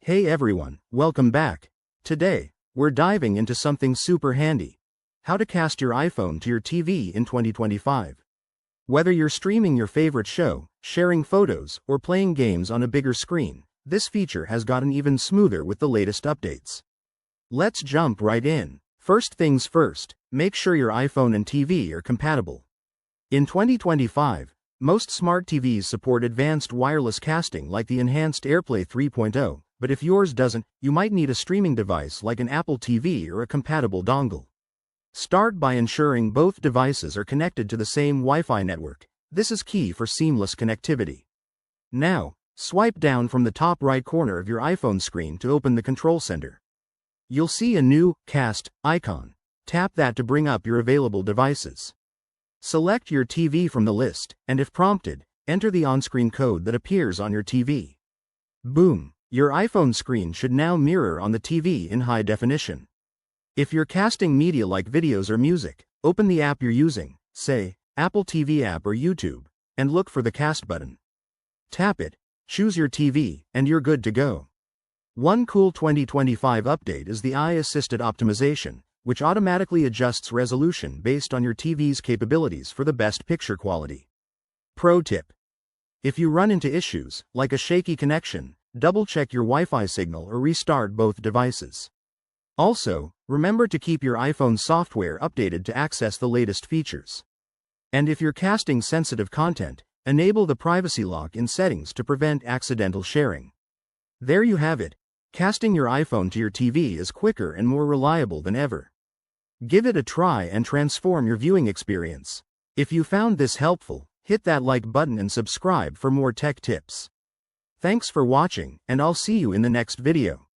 Hey everyone, welcome back. Today, we're diving into something super handy. How to cast your iPhone to your TV in 2025. Whether you're streaming your favorite show, sharing photos, or playing games on a bigger screen, this feature has gotten even smoother with the latest updates. Let's jump right in. First things first, make sure your iPhone and TV are compatible. In 2025, most smart TVs support advanced wireless casting like the enhanced AirPlay 3.0, but if yours doesn't, you might need a streaming device like an Apple TV or a compatible dongle. Start by ensuring both devices are connected to the same Wi-Fi network. This is key for seamless connectivity. Now, swipe down from the top right corner of your iPhone screen to open the control center. You'll see a new Cast icon. Tap that to bring up your available devices. Select your TV from the list, and if prompted, enter the on-screen code that appears on your TV. Boom! Your iPhone screen should now mirror on the TV in high definition. If you're casting media like videos or music, open the app you're using, say, Apple TV app or YouTube, and look for the Cast button. Tap it, choose your TV, and you're good to go. One cool 2025 update is the eye-assisted optimization, which automatically adjusts resolution based on your TV's capabilities for the best picture quality. Pro tip: if you run into issues, like a shaky connection, double-check your Wi-Fi signal or restart both devices. Also, remember to keep your iPhone software updated to access the latest features. And if you're casting sensitive content, enable the privacy lock in settings to prevent accidental sharing. There you have it. Casting your iPhone to your TV is quicker and more reliable than ever. Give it a try and transform your viewing experience. If you found this helpful, hit that like button and subscribe for more tech tips. Thanks for watching, and I'll see you in the next video.